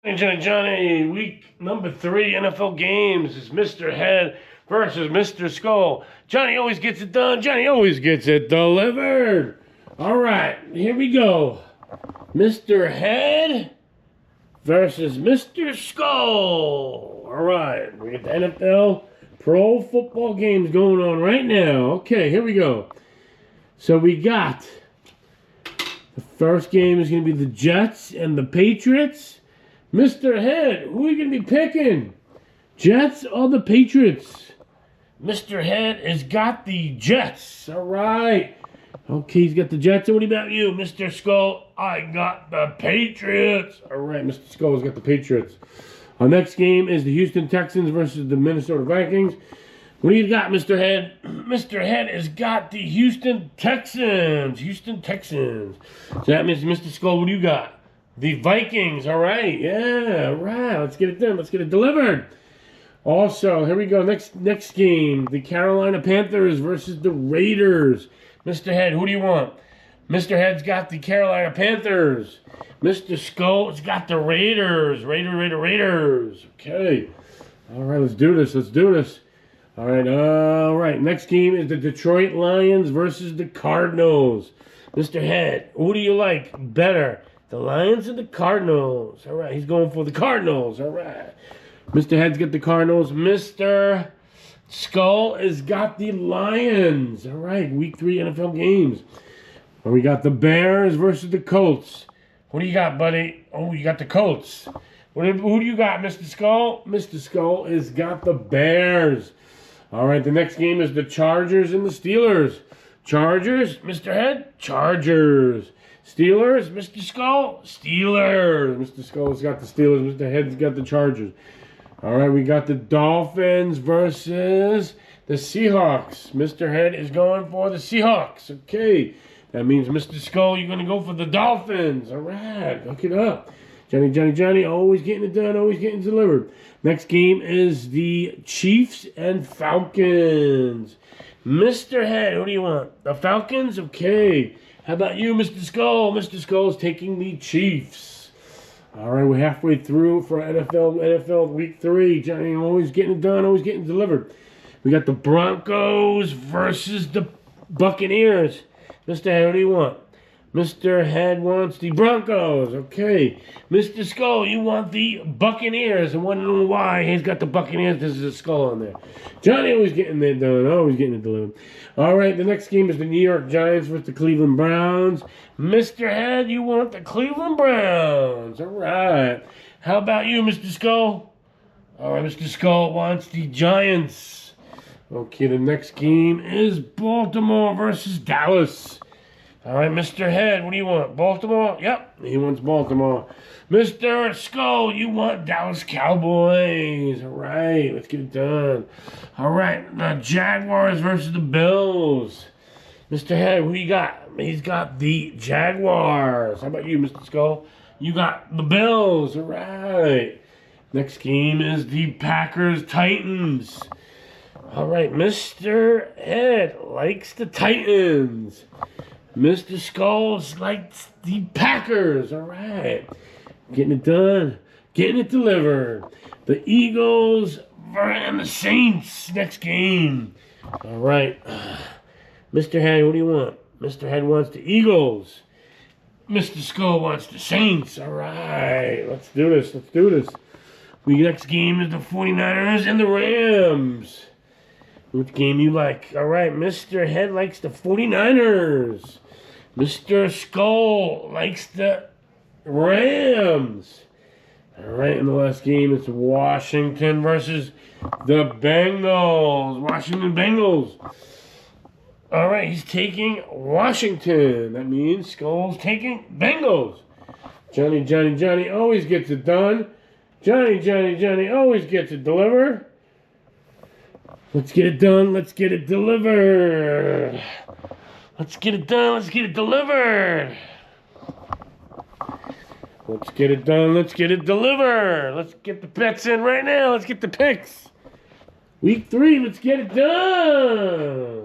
Johnny, week number 3 NFL games is Mr. Head versus Mr. Skull. Johnny always gets it done. Johnny always gets it delivered. All right, here we go. Mr. Head versus Mr. Skull. All right, we got the NFL pro football games going on right now. Okay, here we go. So we got the first game is going to be the Jets and the Patriots. Mr. Head, who are you going to be picking? Jets or the Patriots? Mr. Head has got the Jets. All right. Okay, he's got the Jets. And what about you, Mr. Skull? I got the Patriots. All right, Mr. Skull's got the Patriots. Our next game is the Houston Texans versus the Minnesota Vikings. What do you got, Mr. Head? Mr. Head has got the Houston Texans. Houston Texans. So that means, Mr. Skull, what do you got? The Vikings. All right. Yeah, all right. Let's get it done. Let's get it delivered. Also, here we go. Next game, the Carolina Panthers versus the Raiders. Mr. Head, who do you want? Mr. Head's got the Carolina Panthers. Mr. Skull's got the Raiders. Raiders. Okay. All right, let's do this. All right. Next game is the Detroit Lions versus the Cardinals. Mr. Head, who do you like better? The Lions and the Cardinals. All right, he's going for the Cardinals. All right. Mr. Head's got the Cardinals. Mr. Skull has got the Lions. All right, week 3 NFL games. And we got the Bears versus the Colts. What do you got, buddy? Oh, you got the Colts. Who do you got, Mr. Skull? Mr. Skull has got the Bears. All right, the next game is the Chargers and the Steelers. Chargers, Mr. Head? Chargers. Steelers, Mr. Skull? Steelers. Mr. Skull's got the Steelers. Mr. Head's got the Chargers. All right, we got the Dolphins versus the Seahawks. Mr. Head is going for the Seahawks. Okay, that means, Mr. Skull, you're going to go for the Dolphins. All right, look it up. Johnny, always getting it done, always getting delivered. Next game is the Chiefs and Falcons. Mr. Head, who do you want? The Falcons? Okay. How about you, Mr. Skull? Mr. Skull's taking the Chiefs. All right, we're halfway through for NFL Week 3. Johnny always getting it done, always getting delivered. We got the Broncos versus the Buccaneers. Mr. Head, what do you want? Mr. Head wants the Broncos. Okay. Mr. Skull, you want the Buccaneers. I want to know why he's got the Buccaneers. There's a skull on there. Johnny always getting it done. Always getting it delivered. All right, the next game is the New York Giants versus the Cleveland Browns. Mr. Head, you want the Cleveland Browns. All right. How about you, Mr. Skull? All right, Mr. Skull wants the Giants. Okay, the next game is Baltimore versus Dallas. All right, Mr. Head, what do you want? Baltimore? Yep, he wants Baltimore. Mr. Skull, you want Dallas Cowboys. All right, let's get it done. All right, the Jaguars versus the Bills. Mr. Head, who you got? He's got the Jaguars. How about you, Mr. Skull? You got the Bills. All right. Next game is the Packers-Titans. All right, Mr. Head likes the Titans. Mr. Skulls likes the Packers. All right. Getting it done. Getting it delivered. The Eagles and the Saints. Next game. All right. Mr. Head, what do you want? Mr. Head wants the Eagles. Mr. Skull wants the Saints. All right. Let's do this. The next game is the 49ers and the Rams. Which game you like? All right. Mr. Head likes the 49ers. Mr. Skull likes the Rams. All right, in the last game, it's Washington versus the Bengals. Washington Bengals. All right, he's taking Washington. That means Skull's taking Bengals. Johnny always gets it done. Johnny always gets it delivered. Let's get it done. Let's get it delivered. Let's get it done. Let's get it delivered. Let's get it done. Let's get it delivered. Let's get the bets in right now. Let's get the picks. Week 3, let's get it done.